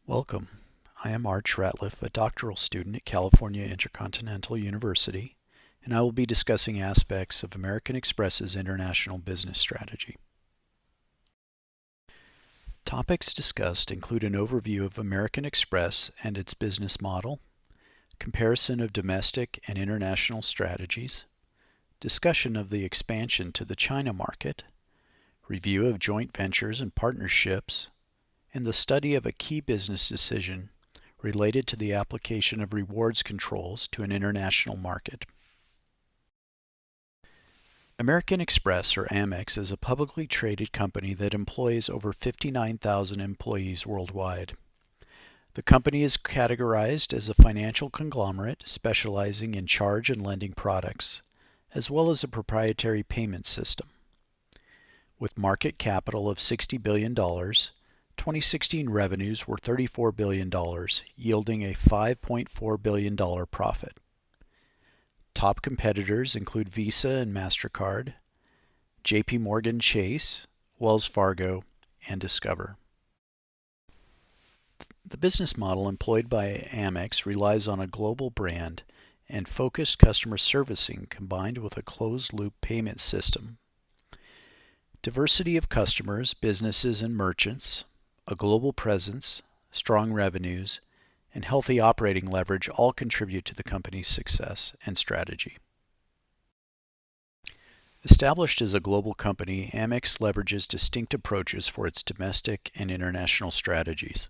Welcome. I am Arch Ratliff, a doctoral student at California Intercontinental University, and I will be discussing aspects of American Express's international business strategy. Topics discussed include an overview of American Express and its business model, comparison of domestic and international strategies, discussion of the expansion to the China market, review of joint ventures and partnerships, and the study of a key business decision related to the application of rewards controls to an international market. American Express, or Amex, is a publicly traded company that employs over 59,000 employees worldwide. The company is categorized as a financial conglomerate specializing in charge and lending products, as well as a proprietary payment system. With market capital of $60 billion, 2016 revenues were $34 billion, yielding a $5.4 billion profit. Top competitors include Visa and MasterCard, JP Morgan Chase, Wells Fargo, and Discover. The business model employed by Amex relies on a global brand and focused customer servicing combined with a closed-loop payment system. Diversity of customers, businesses, and merchants, a global presence, strong revenues, and healthy operating leverage all contribute to the company's success and strategy. Established as a global company, Amex leverages distinct approaches for its domestic and international strategies.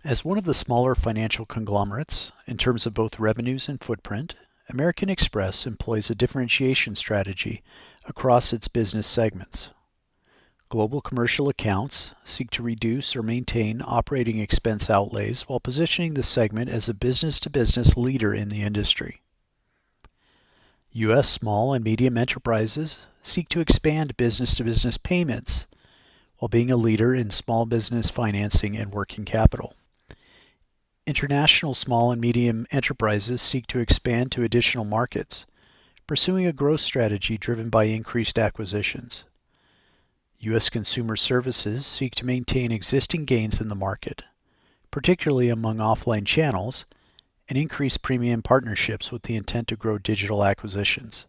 As one of the smaller financial conglomerates, in terms of both revenues and footprint, American Express employs a differentiation strategy across its business segments. Global commercial accounts seek to reduce or maintain operating expense outlays while positioning the segment as a business-to-business leader in the industry. U.S. small and medium enterprises seek to expand business-to-business payments while being a leader in small business financing and working capital. International small and medium enterprises seek to expand to additional markets, pursuing a growth strategy driven by increased acquisitions. U.S. consumer services seek to maintain existing gains in the market, particularly among offline channels, and increase premium partnerships with the intent to grow digital acquisitions.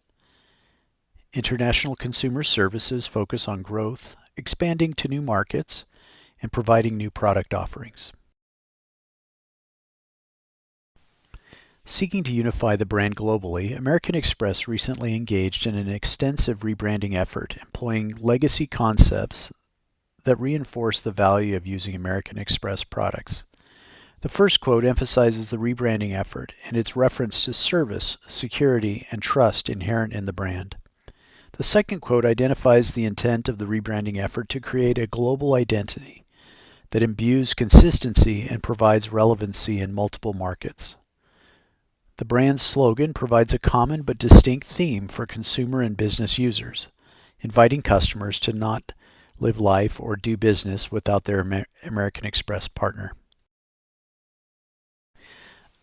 International consumer services focus on growth, expanding to new markets, and providing new product offerings. Seeking to unify the brand globally, American Express recently engaged in an extensive rebranding effort, employing legacy concepts that reinforce the value of using American Express products. The first quote emphasizes the rebranding effort and its reference to service, security, and trust inherent in the brand. The second quote identifies the intent of the rebranding effort to create a global identity that imbues consistency and provides relevancy in multiple markets. The brand's slogan provides a common but distinct theme for consumer and business users, inviting customers to not live life or do business without their American Express partner.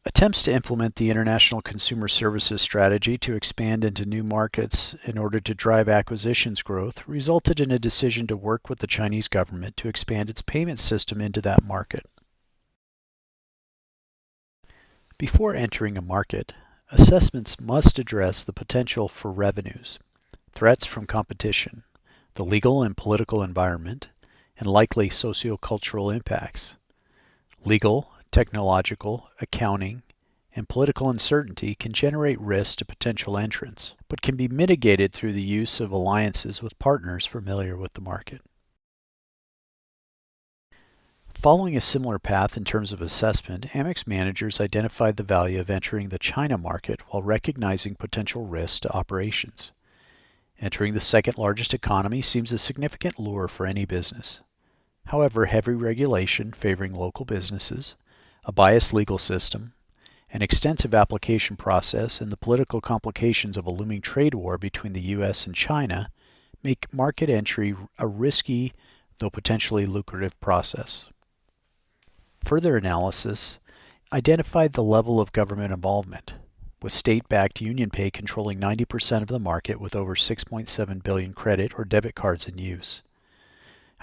Attempts to implement the international consumer services strategy to expand into new markets in order to drive acquisitions growth resulted in a decision to work with the Chinese government to expand its payment system into that market. Before entering a market, assessments must address the potential for revenues, threats from competition, the legal and political environment, and likely sociocultural impacts. Legal, technological, accounting, and political uncertainty can generate risk to potential entrants, but can be mitigated through the use of alliances with partners familiar with the market. Following a similar path in terms of assessment, Amex managers identified the value of entering the China market while recognizing potential risks to operations. Entering the second largest economy seems a significant lure for any business. However, heavy regulation favoring local businesses, a biased legal system, an extensive application process, and the political complications of a looming trade war between the U.S. and China make market entry a risky, though potentially lucrative process. Further analysis identified the level of government involvement, with state-backed UnionPay controlling 90% of the market with over 6.7 billion credit or debit cards in use.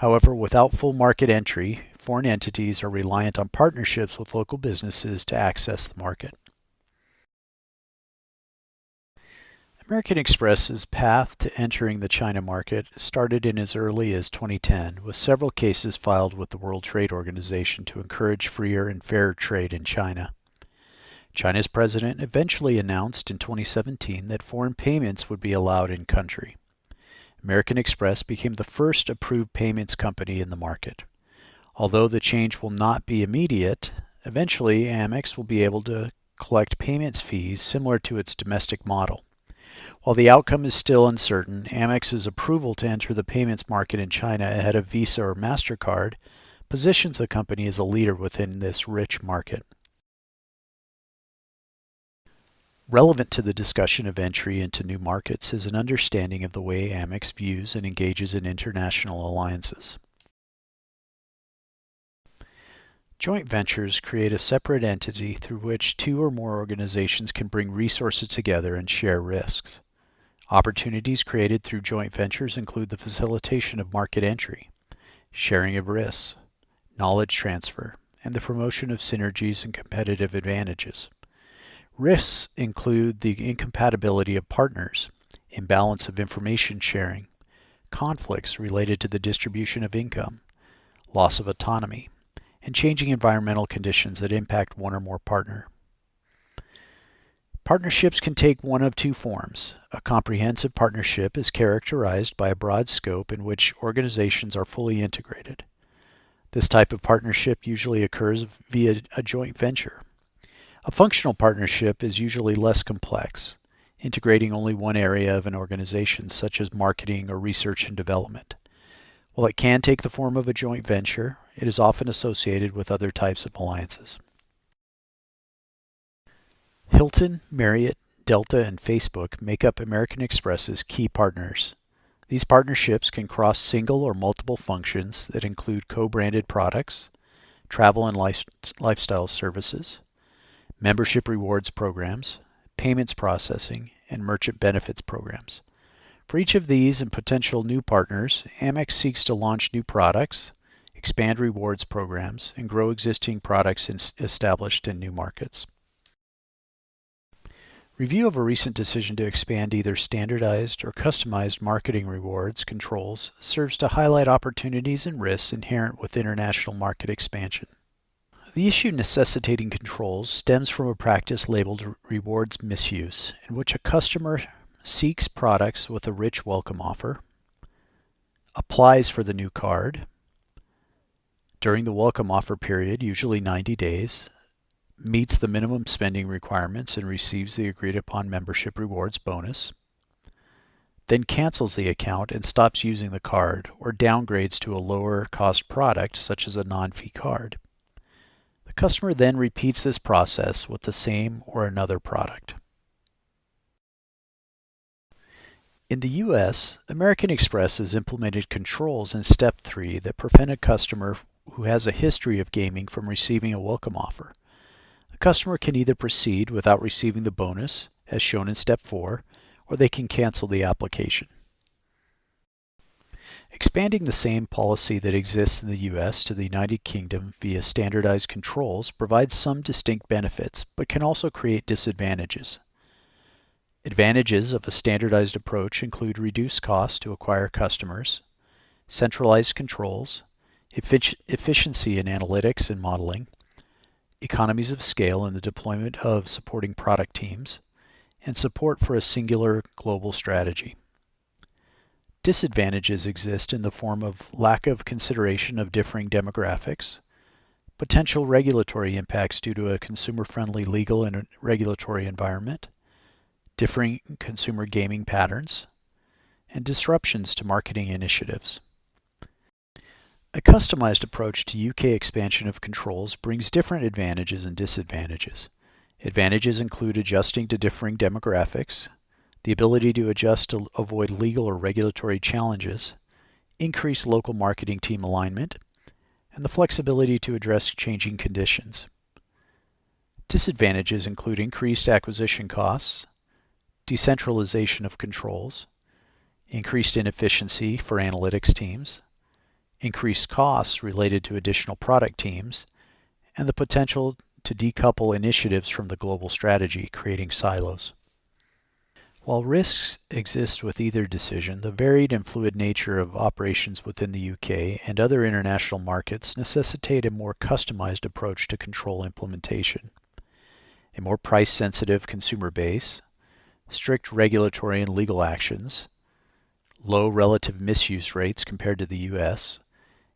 However, without full market entry, foreign entities are reliant on partnerships with local businesses to access the market. American Express's path to entering the China market started in as early as 2010, with several cases filed with the World Trade Organization to encourage freer and fairer trade in China. China's president eventually announced in 2017 that foreign payments would be allowed in country. American Express became the first approved payments company in the market. Although the change will not be immediate, eventually Amex will be able to collect payments fees similar to its domestic model. While the outcome is still uncertain, Amex's approval to enter the payments market in China ahead of Visa or MasterCard positions the company as a leader within this rich market. Relevant to the discussion of entry into new markets is an understanding of the way Amex views and engages in international alliances. Joint ventures create a separate entity through which two or more organizations can bring resources together and share risks. Opportunities created through joint ventures include the facilitation of market entry, sharing of risks, knowledge transfer, and the promotion of synergies and competitive advantages. Risks include the incompatibility of partners, imbalance of information sharing, conflicts related to the distribution of income, loss of autonomy, and changing environmental conditions that impact one or more partner. Partnerships can take one of two forms. A comprehensive partnership is characterized by a broad scope in which organizations are fully integrated. This type of partnership usually occurs via a joint venture. A functional partnership is usually less complex, integrating only one area of an organization, such as marketing or research and development. While it can take the form of a joint venture, it is often associated with other types of alliances. Hilton, Marriott, Delta, and Facebook make up American Express's key partners. These partnerships can cross single or multiple functions that include co-branded products, travel and lifestyle services, membership rewards programs, payments processing, and merchant benefits programs. For each of these and potential new partners, Amex seeks to launch new products, expand rewards programs, and grow existing products established in new markets. Review of a recent decision to expand either standardized or customized marketing rewards controls serves to highlight opportunities and risks inherent with international market expansion. The issue necessitating controls stems from a practice labeled rewards misuse, in which a customer seeks products with a rich welcome offer, applies for the new card during the welcome offer period, usually 90 days, meets the minimum spending requirements and receives the agreed upon membership rewards bonus, then cancels the account and stops using the card or downgrades to a lower cost product such as a non-fee card. The customer then repeats this process with the same or another product. In the U.S., American Express has implemented controls in Step 3 that prevent a customer who has a history of gaming from receiving a welcome offer. The customer can either proceed without receiving the bonus, as shown in Step 4, or they can cancel the application. Expanding the same policy that exists in the U.S. to the United Kingdom via standardized controls provides some distinct benefits, but can also create disadvantages. Advantages of a standardized approach include reduced costs to acquire customers, centralized controls, efficiency in analytics and modeling, economies of scale in the deployment of supporting product teams, and support for a singular global strategy. Disadvantages exist in the form of lack of consideration of differing demographics, potential regulatory impacts due to a consumer-friendly legal and regulatory environment, differing consumer gaming patterns, and disruptions to marketing initiatives. A customized approach to UK expansion of controls brings different advantages and disadvantages. Advantages include adjusting to differing demographics, the ability to adjust to avoid legal or regulatory challenges, increase local marketing team alignment, and the flexibility to address changing conditions. Disadvantages include increased acquisition costs, decentralization of controls, increased inefficiency for analytics teams, increased costs related to additional product teams, and the potential to decouple initiatives from the global strategy, creating silos. While risks exist with either decision, the varied and fluid nature of operations within the UK and other international markets necessitate a more customized approach to control implementation. A more price-sensitive consumer base, strict regulatory and legal actions, low relative misuse rates compared to the US,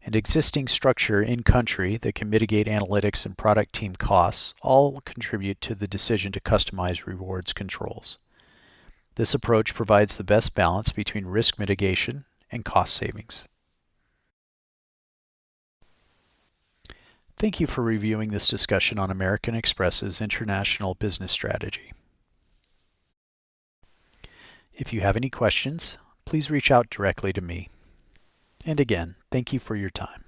and existing structure in-country that can mitigate analytics and product team costs all contribute to the decision to customize rewards controls. This approach provides the best balance between risk mitigation and cost savings. Thank you for reviewing this discussion on American Express's international business strategy. If you have any questions, please reach out directly to me. And again, thank you for your time.